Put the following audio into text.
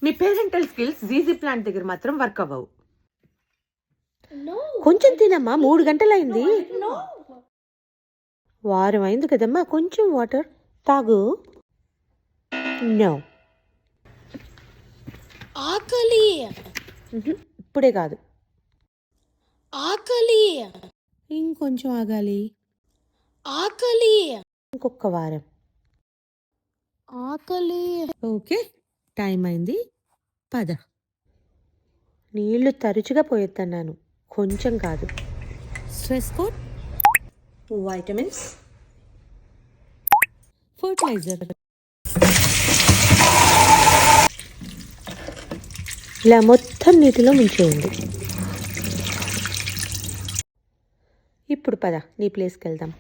మీ parental skills GG plant దగ్గర మాత్రం work అవ్వవు. కొంచెం తినమ్మా, 3 గంటలైంది. వారం అయింది కదమ్మా, కొంచెం వాటర్ తాగు. నో, ఆకలి. ఇప్పుడే కాదు, ఆకలి. ఇంకొంచెం ఆగాలి. ఆకలి. ఇంకొక వారం. ఆకలి. ఓకే, టైం అయింది, పద. నీళ్లు తరచుగా పోయొద్దన్నాను, కొంచెం కాదు. Stress coat, vitamins, fertilizer. ఇలా మొత్తం నీటిలో ముంచేయండి. ఇప్పుడు పద, నీ ప్లేస్కి వెళ్దాం.